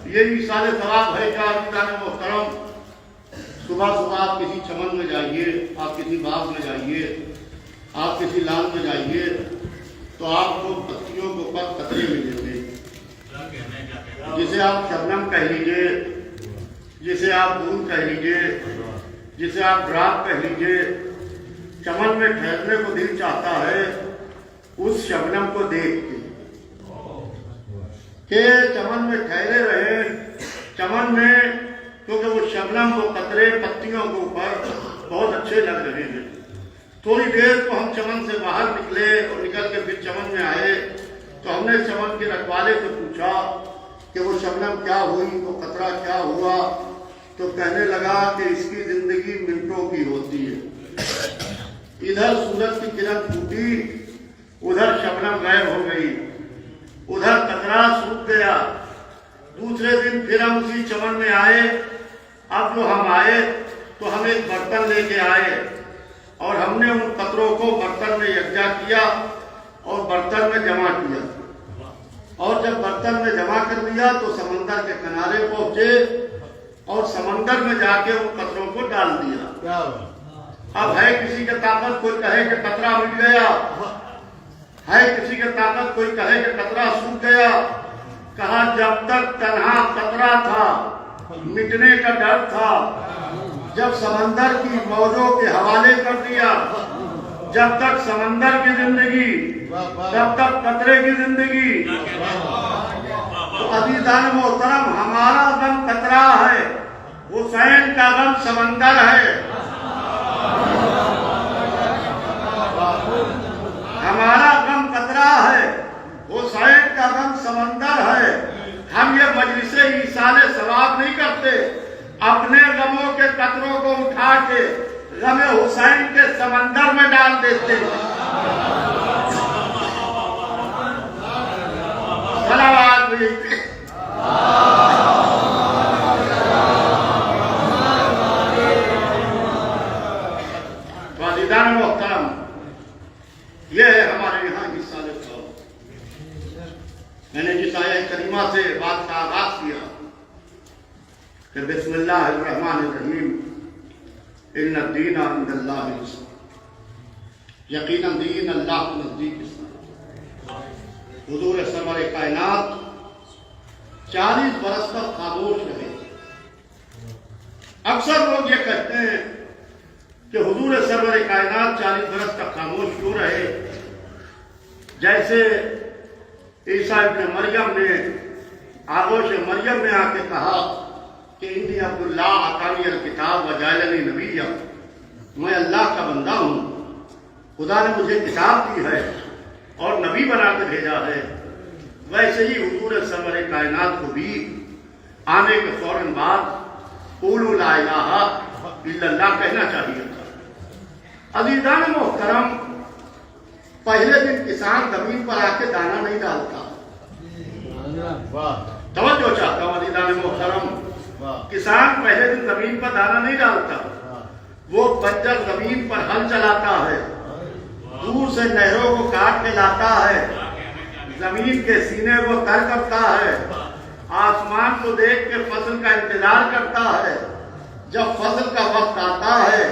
یہ ایصال ثواب ہے کہ عزیزان محترم صبح صبح آپ کسی چمن میں جائیے، آپ کسی باغ میں جائیے، آپ کسی لان میں جائیے تو آپ کو پتیوں کے اوپر قطرے ملیں گے، جسے آپ شبنم کہہ لیجیے، جسے آپ بوند کہہ لیجیے، جسے آپ ڈراپ کہہ لیجیے۔ چمن میں ٹھہرنے کو دل چاہتا ہے اس شبنم کو دیکھ کے کہ چمن میں ٹھہرے رہے، چمن میں، کیونکہ وہ شبنم، وہ قطرے پتیوں کے اوپر بہت اچھے لگ رہے ہیں۔ تھوڑی دیر کو ہم چمن سے باہر نکلے اور نکل کے پھر چمن میں آئے تو ہم نے چمن کے رکھوالے سے پوچھا کہ وہ شبنم کیا ہوئی، وہ قطرہ کیا ہوا، تو کہنے لگا کہ اس کی زندگی منٹوں کی ہوتی ہے۔ ادھر سورج کی کرن پھوٹی، ادھر شبنم غائب ہو گئی، ادھر قطرہ سوکھ گیا۔ دوسرے دن پھر ہم اسی چمن میں آئے۔ اب جو ہم آئے تو ہم ایک برتن لے کے آئے اور ہم نے ان قطروں کو برتن میں یکجا کیا اور برتن میں جمع کیا، اور جب برتن میں جمع کر دیا تو سمندر کے کنارے پہنچے اور سمندر میں جا کے ان قطروں کو ڈال دیا۔ اب ہے کسی کی طاقت کوئی کہے کہ قطرہ مٹ گیا، ہے کسی کی طاقت کوئی کہے کہ قطرہ سوکھ گیا۔ کہا جب تک تنہا قطرہ تھا مٹنے کا ڈر تھا، جب سمندر کی موجوں کے حوالے کر دیا، جب تک سمندر کی زندگی تب تک قطرے کی زندگی۔ تو عزیزان محترم، ہمارا غم قطرہ ہے، حسین کا غم سمندر ہے۔ ہمارا غم قطرہ ہے، حسین کا غم سمندر ہے۔ ہم یہ مجلس ایصال ثواب نہیں کرتے، اپنے غموں کے قطروں کو اٹھا کے غم حسین کے سمندر میں ڈال دیتے ہیں۔ صلوات بھیجتے عزیزان محترم، یہ ہے ہمارے یہاں ایصال ثواب۔ میں نے جس آیت کریمہ سے بات کا آغاز کیا کہ بسم اللہ الرحمن الرحیم، ان الدین عند اللہ الاسلام، یقیناً دین اللہ کے نزدیک اسلام۔ حضور سرور کائنات 40 برس تک خاموش رہے۔ اکثر لوگ یہ کہتے ہیں کہ حضور سرور کائنات 40 برس تک خاموش کیوں رہے؟ جیسے عیسیٰ ابن مریم نے آغوش مریم میں آ کے کہا کہ انی عبداللہ آتانی الکتاب وجعلنی نبیا، میں اللہ کا بندہ ہوں، خدا نے مجھے کتاب دی ہے اور نبی بنا کے بھیجا ہے۔ ویسے ہی حضور سرور کائنات کو بھی آنے کے فوراً بعد قولوا لا الہ الا اللہ کہنا چاہیے تھا۔ عزیزان محترم، پہلے دن کسان زمین پر آ کے دانہ نہیں ڈالتا۔ توجہ چاہتا ہوں عزیزان محترم، کسان پہلے دن زمین پر دانہ نہیں ڈالتا، وہ بنجر زمین پر ہل چلاتا ہے، دور سے نہروں کو کاٹ کے لاتا ہے، زمین کے سینے کو تر کرتا ہے، آسمان کو دیکھ کے فصل کا انتظار کرتا ہے۔ جب فصل کا وقت آتا ہے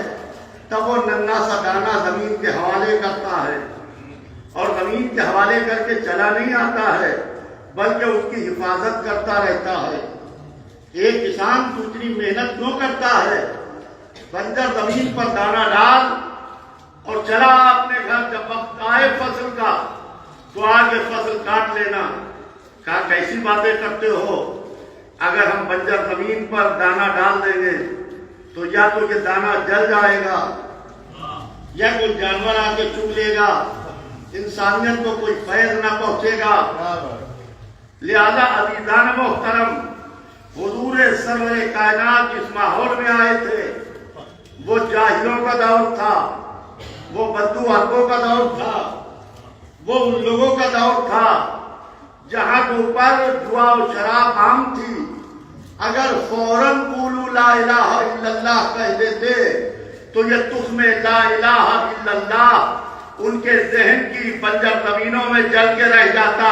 تب وہ ننھا سا دانہ زمین کے حوالے کرتا ہے، اور زمین کے حوالے کر کے چلا نہیں آتا ہے بلکہ اس کی حفاظت کرتا رہتا ہے۔ ایک کسان تو اتنی محنت کیوں کرتا ہے؟ بنجر زمین پر دانہ ڈال اور چلا اپنے گھر، جب وقت آئے فصل کا تو آگے فصل کاٹ لینا۔ کہا کیسی باتیں کرتے ہو؟ اگر ہم بنجر زمین پر دانہ ڈال دیں گے تو یا تو یہ دانہ جل جائے گا یا کوئی جانور آ کے چگ لے گا، انسانیت کو کوئی فیض نہ پہنچے گا۔ لہذا عزیزان محترم، حضور سرور کائنات جس ماحول میں آئے تھے وہ جاہلوں کا دور تھا، وہ بدو حربوں کا دور تھا، وہ ان لوگوں کا دور تھا جہاں کے اوپر جوا و شراب عام تھی۔ اگر فوراً قولوا لا الہ الا اللہ کہہ دیتے تو یہ تخم لا الہ الا اللہ ان کے ذہن کی بنجر زمینوں میں جل کے رہ جاتا۔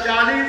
40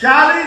40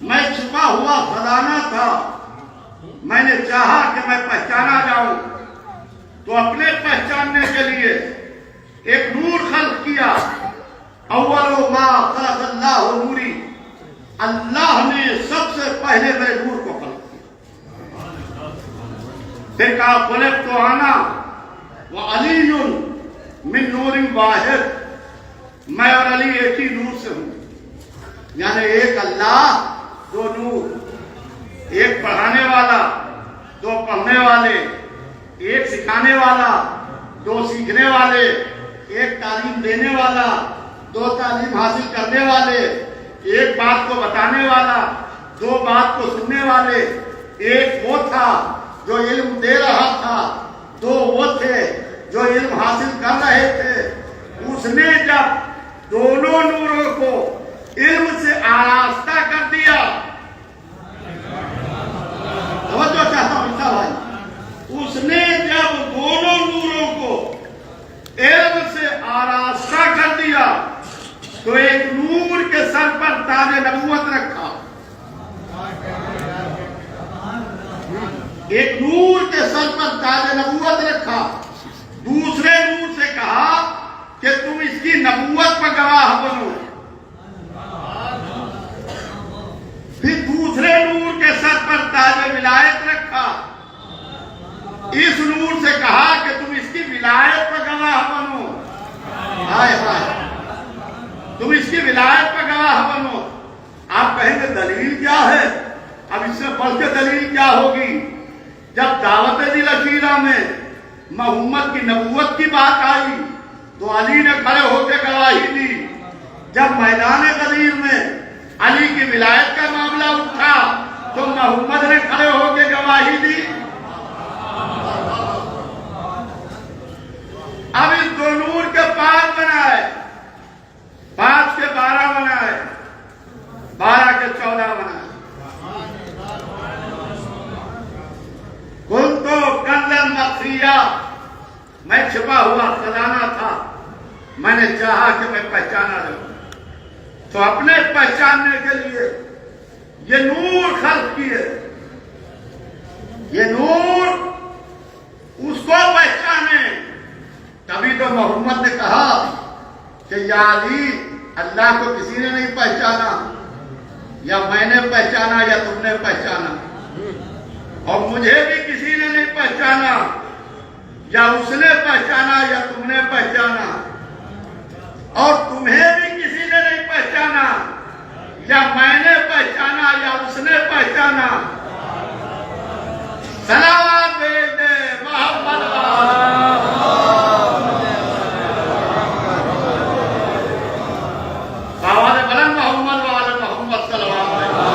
میں چھپا ہوا خزانہ تھا، میں نے چاہا کہ میں پہچانا جاؤں، تو اپنے پہچاننے کے لیے ایک نور خلق کیا۔ اول ما خلق اللہ نوری، اللہ نے سب سے پہلے میرے نور کو خلق کیا۔ پھر کہا خلقت انا وعلی من نور واحد، میں اور علی ایک ہی نور سے ہوں، یعنی ایک اللہ دو نور، ایک پڑھانے والا دو پڑھنے والے، ایک سکھانے والا دو سیکھنے والے، ایک تعلیم دینے والا دو تعلیم حاصل کرنے والے، ایک بات کو بتانے والا دو بات کو سننے والے، ایک وہ تھا جو علم دے رہا تھا، دو وہ تھے جو علم حاصل کر رہے تھے۔ اس نے جب دونوں نوروں کو علم سے آراستہ کر دیا، توجہ چاہتا ہوں بھائی، اس نے جب دونوں نوروں کو علم سے آراستہ کر دیا تو ایک نور کے سر پر تاج نبوت رکھا، ایک نور کے سر پر تاج نبوت رکھا، دوسرے نور سے کہا کہ تم اس کی نبوت پر گواہ بنو، پھر دوسرے نور کے سر پر تاج ولایت رکھا، اس نور سے کہا کہ تم اس کی ولایت پر گواہ بنو، ہائے ہائے، تم اس کی ولایت پر گواہ بنو۔ آپ کہیں گے دلیل کیا ہے؟ اب اس سے بڑھ کے دلیل کیا ہوگی؟ جب دعوت دل اخیرہ میں محمد کی نبوت کی بات آئی تو علی نے کھڑے ہو کے گواہی دی، جب میدان غدیر میں علی کی ولایت کا معاملہ اٹھا تو محمد نے کھڑے ہو کے گواہی دی۔ اب اس دو نور کے 5 بنائے، 5 کے 12 بنائے، 12 کے 14 بنائے۔ کن تو کنزن مخفیہ، میں چھپا ہوا خزانہ تھا، میں نے چاہا کہ میں پہچانا جاؤں، تو اپنے پہچاننے کے لیے یہ نور خلق کیے، یہ نور اس کو پہچانے۔ تبھی تو محمد نے کہا کہ یا علی، اللہ کو کسی نے نہیں پہچانا، یا میں نے پہچانا یا تم نے پہچانا، اور مجھے بھی کسی نے نہیں پہچانا، یا اس نے پہچانا یا تم نے پہچانا، اور تمہیں بھی کسی نے نہیں پہچانا، یا میں نے پہچانا یا اس نے پہچانا۔ سلام بھیج دے محمد آواز بلند محمد وآل محمد صلی اللہ علیہ وسلم۔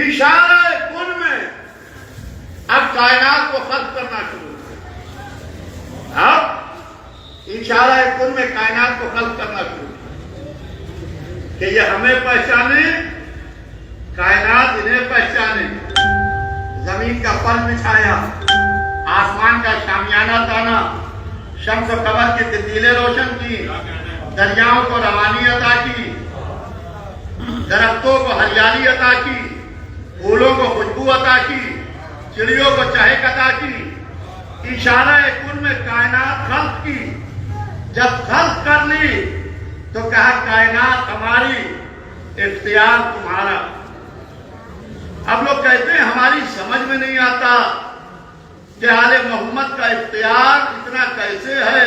اشارہ کن میں اب کائنات کو خلق کرنا شروع کیا، اب اشارہ کن میں کائنات کو خلق کرنا شروع کیا کہ یہ ہمیں پہچانے، کائنات انہیں پہچانے۔ زمین کا پر بچھایا، آسمان کا شامیانہ تانا، شمس و قمر کی تبدیلیں روشن کی، دریاؤں کو روانی عطا کی، درختوں کو ہریالی عطا کی، پھولوں کو خوشبو عطا کی، چڑیوں کو چہک عطا کی۔ اشارہ کن میں کائنات خلق کی، جب خلق کر لی تو کہا کائنات ہماری، اختیار تمہارا۔ اب لوگ کہتے ہیں ہماری سمجھ میں نہیں آتا کہ آل محمد کا اختیار اتنا کیسے ہے۔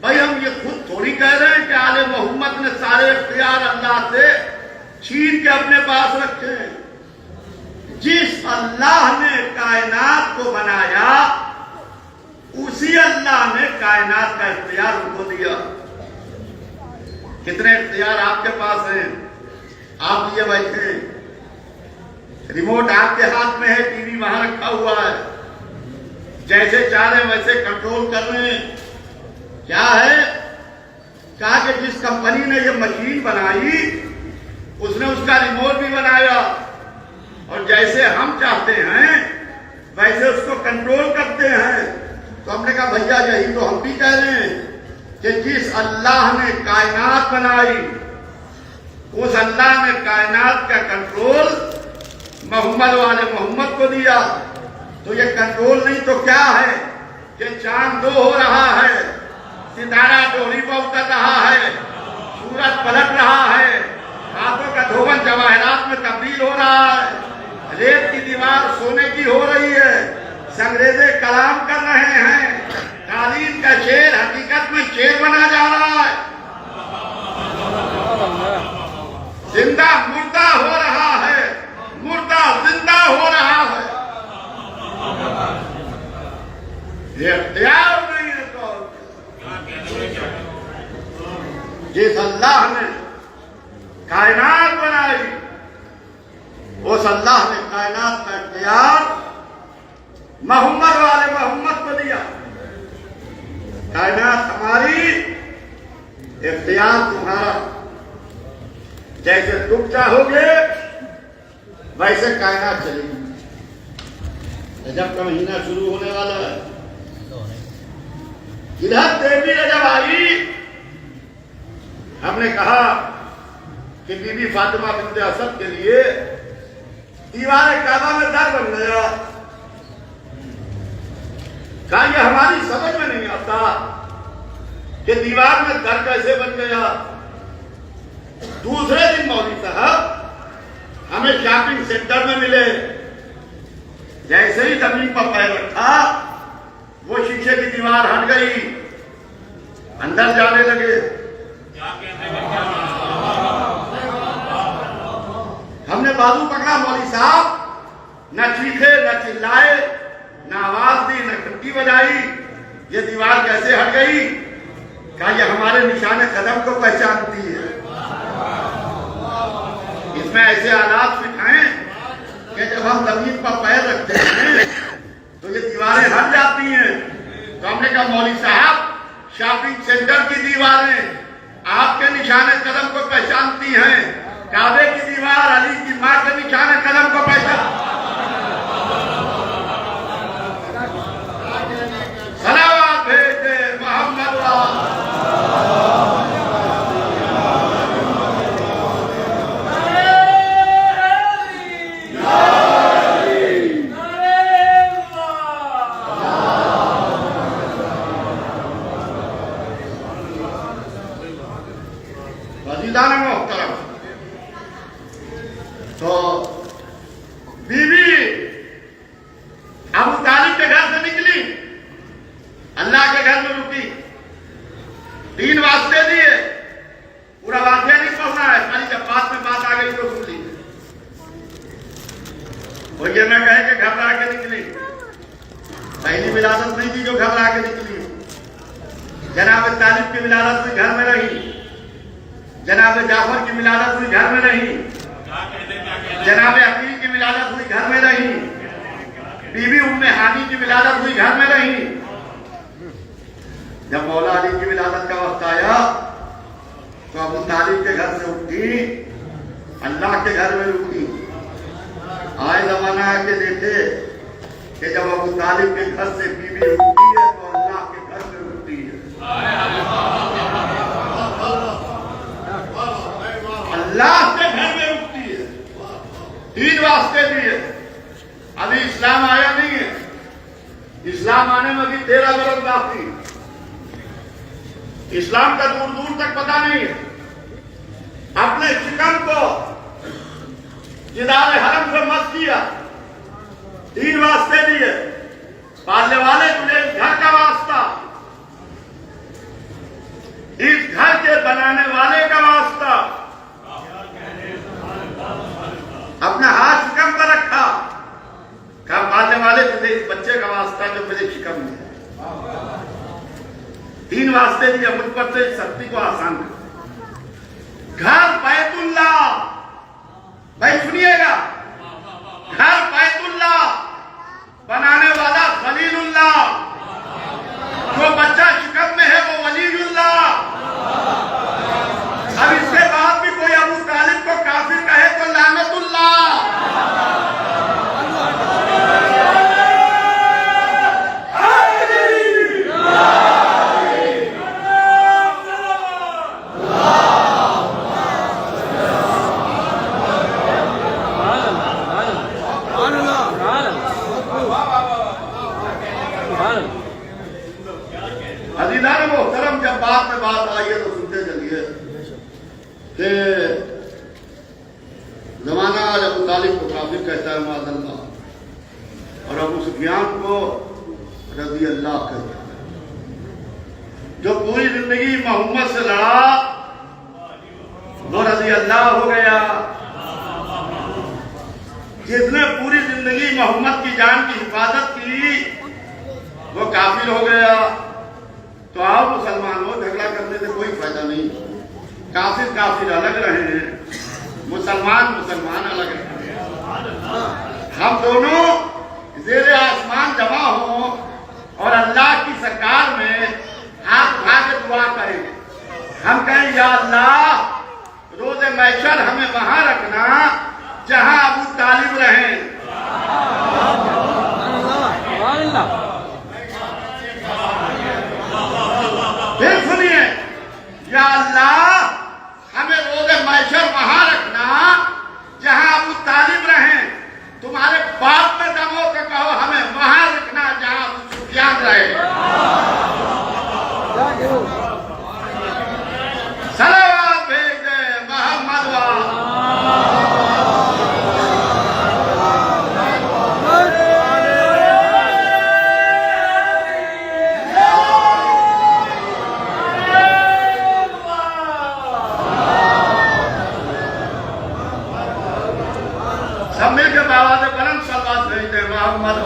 بھائی ہم یہ خود تھوڑی کہہ رہے ہیں کہ آل محمد نے سارے اختیار اللہ سے چھین کے اپنے پاس رکھے ہیں۔ جس اللہ نے کائنات کو بنایا اسی اللہ نے کائنات کا اختیار ان کو دیا۔ کتنے اختیار آپ کے پاس ہیں؟ آپ لیے بیٹھے، ریموٹ آپ کے ہاتھ میں ہے، ٹی وی وہاں رکھا ہوا ہے، جیسے چاہ رہے ویسے کنٹرول کر رہے ہیں۔ کیا ہے؟ کہا کہ جس کمپنی نے یہ مشین بنائی اس نے اس کا ریموٹ بھی بنایا، اور جیسے ہم چاہتے ہیں ویسے اس کو کنٹرول کرتے ہیں۔ تو ہم نے کہا بھیا یہی تو ہم بھی کہہ رہے ہیں کہ جس اللہ نے کائنات بنائی اس اللہ نے کائنات کا کنٹرول محمد والے محمد کو دیا، تو یہ کنٹرول نہیں تو کیا ہے کہ چاند دو ہو رہا ہے، ستارہ ڈوری پر اتر رہا ہے، سورج پلٹ رہا ہے، ہاتھوں کا دھون جواہرات میں تبدیل ہو رہا ہے، ریت کی دیوار سونے کی ہو رہی ہے، سنگریزے کلام کر رہے ہیں، قالین کا شیر حقیقت میں شیر بنا جا رہا ہے، زندہ مردہ ہو رہا ہے، مردہ زندہ ہو رہا ہے۔ یہ اختیار نہیں ہے تو جس اللہ نے کائنات بنائی اس اللہ نے کائنات کا اختیار محمد والے محمد کو دیا۔ کائنات ہماری، اختیار تمہارا، جیسے تم چاہو گے ویسے کائنات چلے گی۔ رجب کا مہینہ شروع ہونے والا ہے، ادھر دیوی رجب آئی، ہم نے کہا کہ بی بی فاطمہ بنت اسد کے لیے دیوار کعبہ میں در بن گیا۔ کہا یہ ہماری سمجھ میں نہیں آتا کہ دیوار میں در کیسے بن گیا۔ دوسرے دن مولوی صاحب ہمیں شاپنگ سینٹر میں ملے، جیسے ہی زمین پر پیر رکھا وہ شیشے کی دیوار ہٹ گئی، اندر جانے لگے۔ ہم نے بازو پکڑا، مولوی صاحب نہ چیخے نہ چلائے نہ آواز دی نہ گھنٹی بجائی، یہ دیوار کیسے ہٹ گئی؟ کہا یہ ہمارے نشان قدم کو پہچانتی ہے، اس میں ایسے آلات سکھائیں کہ جب ہم زمین پر پیر رکھتے ہیں تو یہ دیواریں ہٹ جاتی ہیں۔ تو ہم نے کہا مولوی صاحب شاپنگ سینٹر کی دیواریں آپ کے نشان قدم کو پہچانتی ہیں، کعبے کی دیوار علی کی ماں کے نشان قدم کو پہچانتی۔ صلوات بھیجے محمد محترم۔ تو بیوی ابو طالب کے گھر سے نکلی، اللہ کے گھر میں رکی، 3 واسطے دیے، پورا واقعہ نہیں پڑھنا ہے، خالی جب بات آ گئی تو سن لی۔ وہ یہ میں کہے کہ گھبرا کے نکلی، پہلی ولادت نہیں تھی جو گھبرا کے نکلی، جناب طالب کی ولادت ہوئی گھر میں رہی، جناب جعفر کی ولادت ہوئی گھر میں رہی، جناب عقیل کی ولادت ہوئی گھر میں رہی، بی بی ام ہانی کی ولادت ہوئی گھر میں رہی۔ جب مولا علی کی ولادت کا وقت آیا تو ابو طالب کے گھر سے اٹھی، اللہ کے گھر میں رکی۔ آئے زمانہ آ کے دیکھے کہ جب ابو طالب کے گھر سے بی بی اٹھتی ہے تو اللہ کے گھر میں اٹھتی ہے، اللہ کے گھر میں رکتی ہے۔ 3 واسطے دیے، ابھی اسلام آیا نہیں ہے، اسلام آنے میں بھی 13 برس باقی، اسلام کا دور دور تک پتہ نہیں ہے۔ اپنے شکم کو جدار حرم سے مس کیا، 3 واسطے دیے، پالنے والے تجھے اس گھر کا واسطہ، اس گھر کے بنانے والے کا واسطہ، اپنا ہاتھ شکم پر رکھا، کہا پالنے والے تجھے اس بچے کا واسطہ جو میرے شکم میں ہے۔ 3 واسطے دیا، مجھ پر سے سختی کو آسان کر۔ گھر بیت اللہ، بھائی سنیے گا، گھر بیت اللہ بنانے والا خلیل اللہ، جو بچہ شکم میں ہے وہ ولی اللہ۔ اب اس کے بعد بھی کوئی ابو طالب کو کافر کہے تو لعنت اللہ۔ عزیزان محترم، جب بات میں بات آئی ہے تو سنتے چلیے کہ زمانہ آج ابو طالب کو کافر کہتا ہے معاذ اللہ، اور ابو سفیان کو رضی اللہ کہتا ہے۔ جو پوری زندگی محمد سے لڑا وہ رضی اللہ ہو گیا، جس نے پوری زندگی محمد کی جان کی حفاظت کی وہ کافر ہو گیا۔ تو آپ مسلمان ہو، جھگڑا کرنے سے کوئی فائدہ نہیں۔ کافر کافر الگ رہے ہیں، مسلمان مسلمان الگ رہے ہیں۔ ہم دونوں زیر آسمان جمع ہوں اور اللہ کی سرکار میں ہاتھ اٹھا کے دعا کریں، ہم کہیں یا اللہ روز محشر ہمیں وہاں رکھنا جہاں ابو طالب رہیں۔ پھر سنیے، یا اللہ ہمیں روز محشر وہاں رکھنا جہاں ابو طالب رہیں۔ تمہارے باپ میں دم ہو تو کہو ہمیں وہاں رکھنا جہاں ابو سفیان رہے۔ صلوات بھیج دے محمد سب مل کے آواز بلند صلوات بھیج دے محمد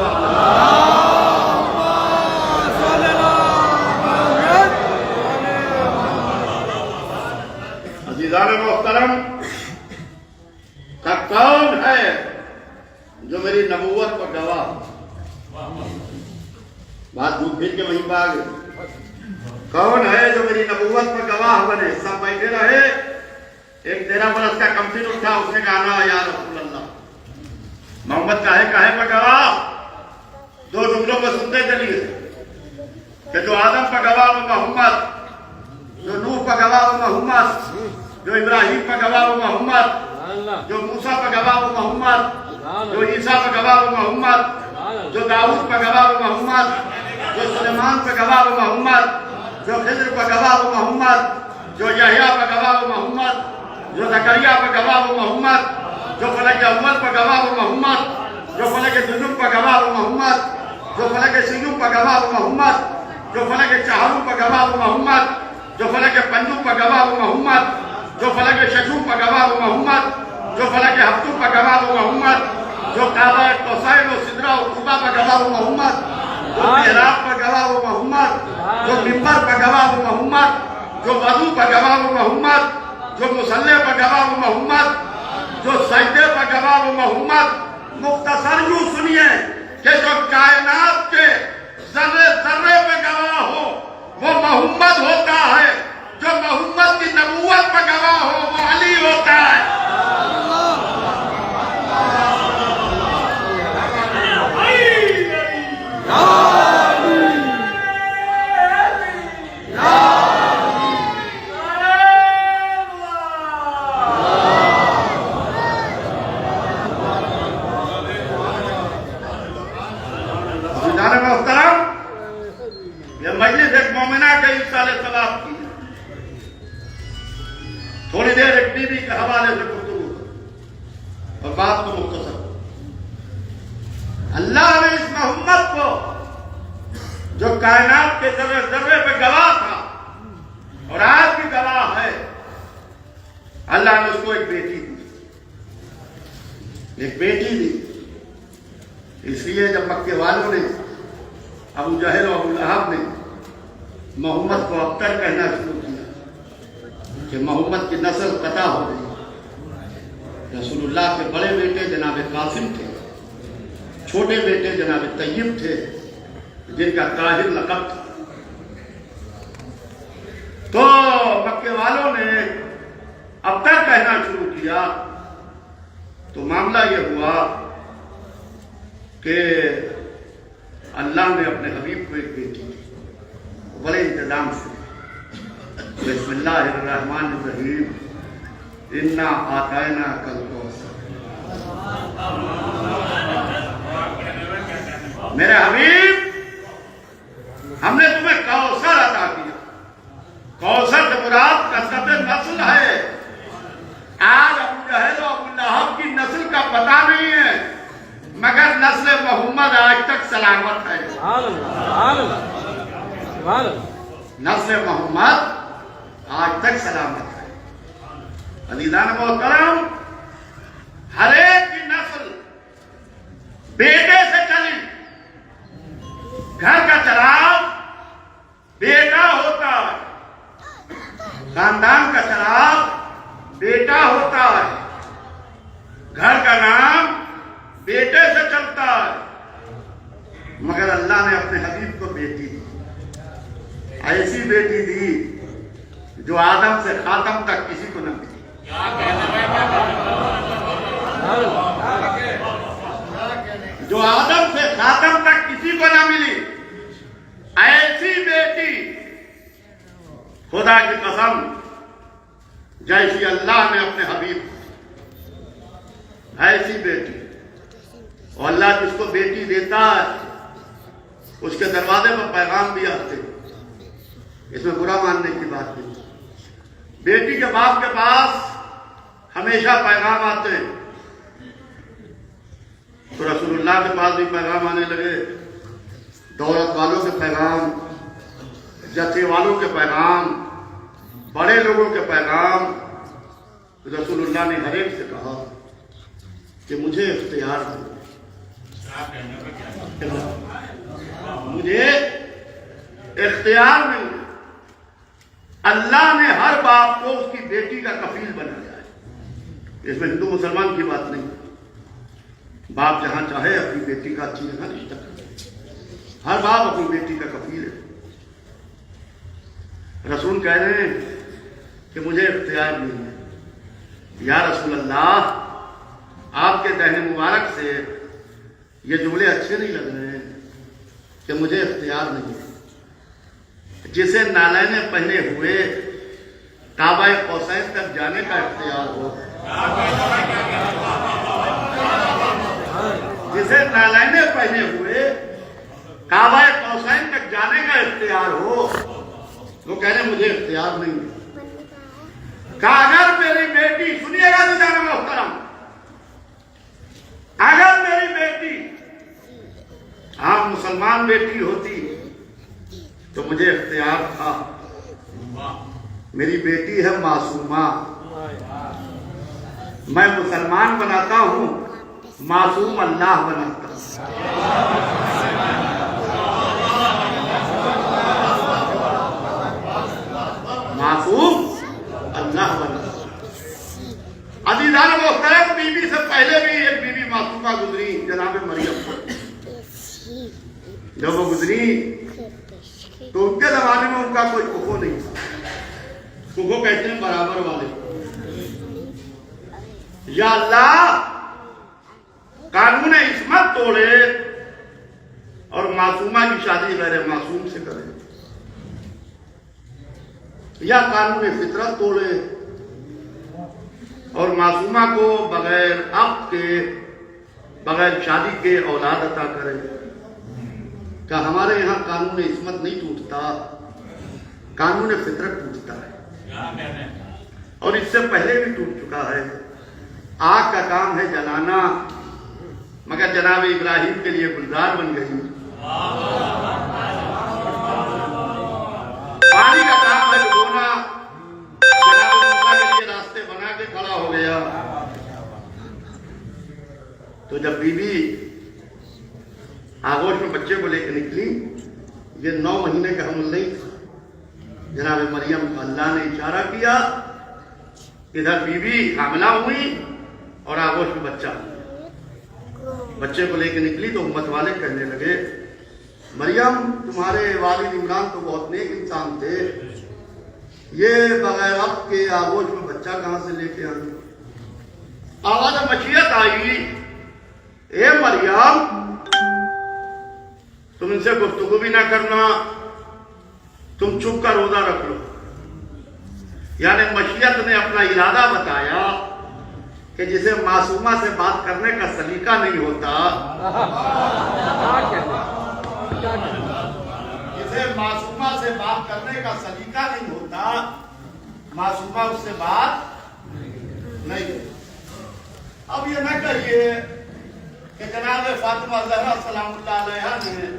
عزیزان محترم، کون ہے جو میری نبوت پر گواہ؟ بات دھوپ پھر کے وہیں پا گئے۔ کون ہے جو میری نبوت پر گواہ بنے؟ سب بیٹھے رہے۔ ایک 13 برس کا کمسن اٹھا، اس نے کہا نا یا رسول اللہ، محمد کاہے پر گواہ؟ دو ٹکڑوں میں سنتے چلیے کہ جو آدم پر گواہ وہ محمد، جو نوح پر گواہ وہ محمد، جو ابراہیم پر گواہ وہ محمد، جو موسیٰ پر گواہ وہ محمد، جو عیسیٰ پر گواہ وہ محمد، جو داؤد پر گواہ وہ محمد، جو سلیمان پر گواہ وہ محمد، جو خضر پر گواہ وہ محمد، جو یحییٰ پر گواہ وہ محمد، جو زکریا پر گواہ وہ محمد، جو فلک اول پر گواہ وہ محمد، جو فلک نجم پر گواہ وہ محمد، جو فلک سیوم پر گواہ وہ محمد، جو فلک چہارم پر گواہ وہ محمد، جو فلک پنجم پر گواہ وہ محمد، جو فلک ششم پر گواہ وہ محمد، جو فلک ہفتم پر گواہ وہ محمد، جو کعبہ قوسین و سدرہ و قبا پر گواہ وہ محمد، جو محراب پر گواہ وہ محمد، جو منبر پر گواہ وہ محمد، جو وضو پر گواہ وہ محمد، جو مصلی پر گواہ وہ محمد، جو سجدے پر گواہ وہ محمد۔ مختصر یوں سنیے کہ جو کائنات کے ذرے ذرے پہ گواہ ہو وہ محمد ہوتا ہے، جو محمد کی نبوت پر گواہ ہو وہ علی ہوتا ہے۔ محترم، یہ مجلس ایک مومنہ کے ایصال ثواب کی ہے۔ تھوڑی دیر ایک بی بی کے حوالے سے گفتگو اور بات کو مختصر۔ اللہ نے اس محمد کو جو کائنات کے ذرے ذرے پہ گواہ تھا اور آج بھی گواہ ہے، اللہ نے اس کو ایک بیٹی دی۔ اس لیے جب مکے والوں نے، ابو جہل و ابو لہب نے محمد کو ابتر کہنا شروع کیا کہ محمد کی نسل قطع ہو گئی، رسول اللہ کے بڑے بیٹے جناب قاسم تھے، چھوٹے بیٹے جناب طیب تھے جن کا طاہر لقب تھا۔ تو مکے والوں نے ابتر کہنا شروع کیا تو معاملہ یہ ہوا کہ اللہ نے اپنے حبیب کو ایک بیٹی دی، بڑے انتظام سے۔ بسم اللہ الرحمن الرحیم، انا آتیناک الکوثر۔ میرے حبیب، ہم نے تمہیں کوثر عطا نسل محمد آج تک سلامت ہے۔ عزیزان محترم، ہر ایک کی نسل بیٹے سے چلی۔ گھر کا چراغ بیٹا ہوتا ہے، خاندان کا چراغ بیٹا ہوتا ہے، گھر کا نام بیٹے سے چلتا ہے۔ مگر اللہ نے اپنے حبیب کو بیٹی دی، ایسی بیٹی دی جو آدم سے خاتم تک کسی کو نہ ملی۔ جو آدم سے خاتم تک کسی کو نہ ملی، ایسی بیٹی خدا کی قسم جیسی اللہ نے اپنے حبیب، ایسی بیٹی۔ اور اللہ جس کو بیٹی دیتا ہے اس کے دروازے پر پیغام بھی آتے، اس میں برا ماننے کی بات نہیں۔ بیٹی کے باپ کے پاس ہمیشہ پیغام آتے ہیں، تو رسول اللہ کے پاس بھی پیغام آنے لگے، دولت والوں کے پیغام، جتھے والوں کے پیغام، بڑے لوگوں کے پیغام۔ رسول اللہ نے ہر ایک سے کہا کہ مجھے اختیار دو، مجھے اختیار مل گیا۔ اللہ نے ہر باپ کو اس کی بیٹی کا کفیل بنایا ہے، اس میں ہندو مسلمان کی بات نہیں۔ باپ جہاں چاہے اپنی بیٹی کا اچھی جگہ رشتہ کرے، ہر باپ اپنی بیٹی کا کفیل ہے۔ رسول کہہ رہے ہیں کہ مجھے اختیار نہیں ہے۔ یا رسول اللہ، آپ کے دہن مبارک سے یہ جملے اچھے نہیں لگ رہے ہیں کہ مجھے اختیار نہیں ہے۔ جسے نالین پہنے ہوئے کعبہ قوسین تک جانے کا اختیار ہو، جسے نالین پہنے ہوئے کعبہ قوسین تک جانے کا اختیار ہو، وہ کہہ رہے مجھے اختیار نہیں ہے۔ کہ اگر میری بیٹی، سنیے گا عزیزان محترم، اگر میری بیٹی آپ مسلمان بیٹی ہوتی تو مجھے اختیار تھا۔ میری بیٹی ہے معصومہ، میں مسلمان بناتا ہوں، معصوم اللہ بناتا ہوں۔ معصوم اللہ بناتا ہوں۔ عزیزان محترم، بی بی سے پہلے بھی ایک بی بی معصومہ گزری، جناب مریم۔ جب وہ گزری تو ان کے زمانے میں ان کا کوئی کفو نہیں تھا، کفو کہتے ہیں برابر والے۔ یا اللہ، قانون عصمت توڑے اور معصومہ کی شادی غیر معصوم سے کرے، یا قانون فطرت توڑے اور معصومہ کو بغیر عقد کے، بغیر شادی کے اولاد عطا کرے۔ کہ ہمارے یہاں قانون عصمت نہیں ٹوٹتا، قانون فطرت ٹوٹتا ہے، اور اس سے پہلے بھی ٹوٹ چکا ہے۔ آگ کا کام ہے جلانا، مگر جناب ابراہیم کے لیے گلزار بن گئی۔ پانی کا کام ہے ڈبونا، جناب موسیٰ کے لیے راستے بنا کے کھڑا ہو گیا۔ تو جب بی بی آغوش میں بچے کو لے کے نکلی، یہ 9 مہینے کا حمل نہیں تھا۔ جناب مریم کا اللہ نے اشارہ کیا، ادھر بی بی حاملہ ہوئی اور آغوش میں بچہ، بچے کو لے کے نکلی تو امت والے کہنے لگے، مریم تمہارے والد عمران تو بہت نیک انسان تھے، یہ بغیر وقت کے آغوش میں بچہ کہاں سے لے کے آئی؟ آواز مشیت آئی، اے مریم تم ان سے گفتگو بھی نہ کرنا، تم چھپ کر روزہ رکھ لو۔ یعنی مشیت نے اپنا ارادہ بتایا کہ جسے معصومہ سے بات کرنے کا سلیقہ نہیں ہوتا، جسے معصومہ سے بات کرنے کا سلیقہ نہیں ہوتا، معصومہ اس سے بات نہیں ہوتی۔ اب یہ نہ کہیے کہ جناب فاطمہ زہرا سلام اللہ علیہا نے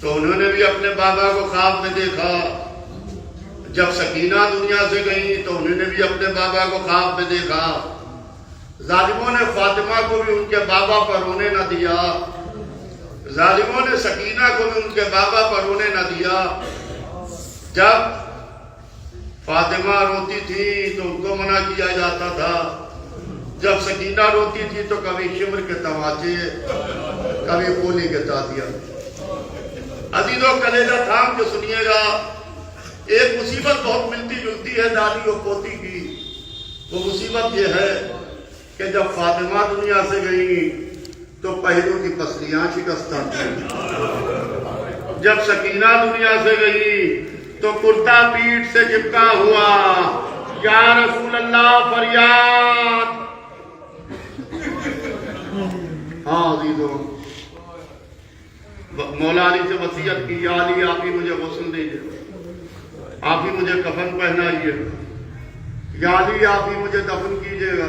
تو انہوں نے بھی اپنے بابا کو خواب میں دیکھا. جب سکینہ دنیا سے گئی تو انہوں نے بھی اپنے بابا کو خواب میں دیکھا. ظالموں نے فاطمہ کو بھی ان کے بابا پر رونے نہ دیا. ظالموں نے سکینہ کو بھی ان کے بابا پر رونے نہ دیا. جب فاطمہ روتی تھی تو ان کو منع کیا جاتا تھا. جب سکینہ روتی تھی تو کبھی شمر کے تماچے، کبھی گولی کے تازیہ. عزیزوں کلیجہ تھام کے سنیے گا، ایک مصیبت بہت ملتی جلتی ہے دادی اور پوتی کی. وہ مصیبت یہ ہے کہ جب فاطمہ دنیا سے گئی تو پہلو کی پسلیاں شکستہ تھیں. جب سکینہ دنیا سے گئی تو کرتا پیٹھ سے چپکا ہوا. یا رسول اللہ فریاد. ہاں عزیزوں، مولا علی سے وصیت کی، یا علی آپ ہی مجھے غسل دیجیے، آپ ہی مجھے کفن پہنائیے، یا علی آپ ہی مجھے دفن کیجیے گا،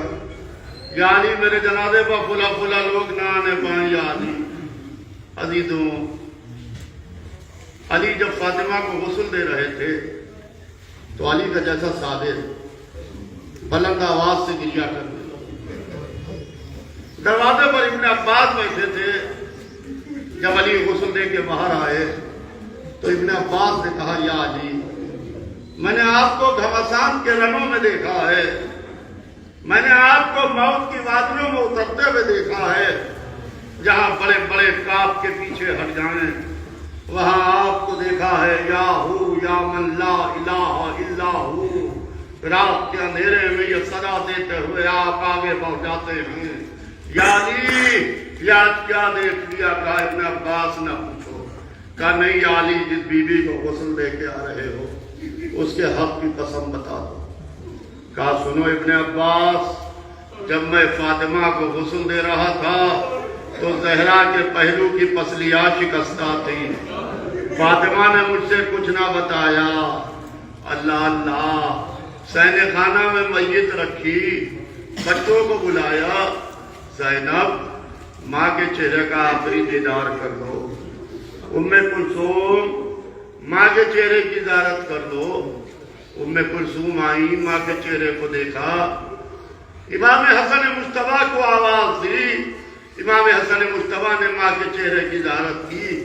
یا علی میرے جنازے پر فلا فلا لوگ نہ آنے پائیں یا علی. عزیزوں، علی جب فاطمہ کو غسل دے رہے تھے تو علی کا جیسا سادے بلند آواز سے گریا کرتے. دروازے پر ابن عباس بیٹھے تھے. جب علی غسل دے کے باہر آئے تو ابن عباس نے کہا، یا علی میں نے آپ کو گھمسان کے رنوں میں دیکھا ہے، میں نے آپ کو موت کی وادیوں میں اترتے ہوئے دیکھا ہے. جہاں بڑے بڑے کاف کے پیچھے ہٹ جائیں وہاں آپ کو دیکھا ہے. یا ہو یا من لا الہ الا ہو. رات کے اندھیرے میں یہ صدا دیتے ہوئے آپ آگے بڑھ جاتے ہیں. یا علی یاد کیا دیکھ لیا؟ کہا ابن عباس نہ پوچھو. کہا نہیں یا علی، جس بی بی کو غسل دے کے آ رہے ہو اس کے حق کی قسم بتا دو. کہا سنو ابن عباس، جب میں فاطمہ کو غسل دے رہا تھا تو زہرا کے پہلو کی پسلیاں شکستہ تھی. فاطمہ نے مجھ سے کچھ نہ بتایا. اللہ اللہ، سین خانہ میں میت رکھی، بچوں کو بلایا. زینب ماں کے چہرے کا آخری دیدار کر لو. ام کلثوم ماں کے چہرے کی زیارت کر لو. ام کلثوم آئی، ماں کے چہرے کو دیکھا. امام حسن مجتبیٰ کو آواز دی. امام حسن مجتبیٰ نے ماں کے چہرے کی زیارت کی.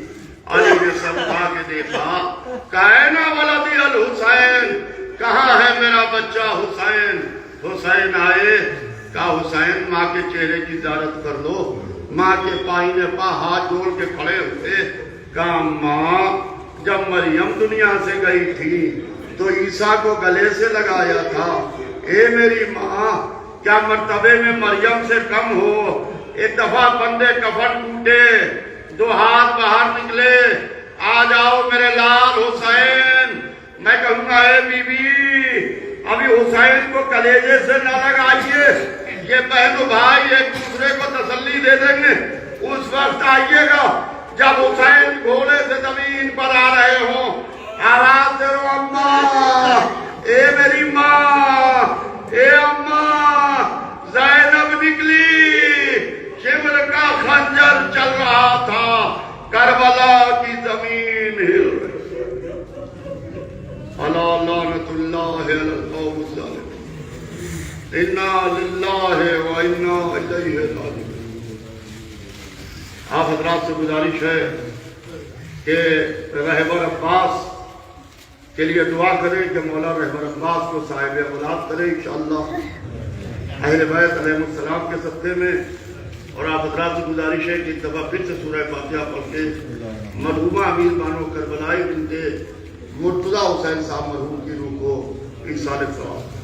علی نے سر اٹھا کے دیکھا. کائنا ولدی الحسین، کہاں ہے میرا بچہ حسین؟ حسین آئے. کہا حسین ماں کے چہرے کی زیارت کر لو. ماں کے پائینے پا ہاتھ جوڑ کے کھڑے ہوئے. کہا ماں، جب مریم دنیا سے گئی تھی تو عیسیٰ کو گلے سے لگایا تھا. اے میری ماں، کیا مرتبے میں مریم سے کم ہو؟ ایک دفعہ بندے کفن ٹوٹے، دو ہاتھ باہر نکلے، آ جاؤ میرے لال حسین. میں کہوں گا اے بی بی، ابھی حسین کو کلیجے سے نہ لگائیے، یہ بہن و بھائی ایک دوسرے کو تسلی دے دیں گے. اس وقت آئیے گا جب حسین گھوڑے سے زمین پر آ رہے ہوں. آواز دے رو اماں، اے میری ماں، اے اماں. زینب نکلی، شمر کا خنجر چل رہا تھا، کربلا کی زمین ہل رہی. الا لعنت اللہ علی القوم الظالمین. انا للہ و انا الیہ راجعون. آپ حضرات سے گزارش ہے کہ رہبر عباس کے لیے دعا کریں کہ مولا رہبر عباس کو صاحب اولاد کرے انشاءاللہ اہل بیت علیہ السلام کے صدقے میں. اور آپ حضرات سے گزارش ہے کہ ایک دفعہ پھر سے سورہ فاتحہ پڑھ کے مرحومہ امیر بانو کربلائی بنت مرتضیٰ حسین صاحب مرحوم کی روح کو ایصال ثواب.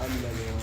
اللہ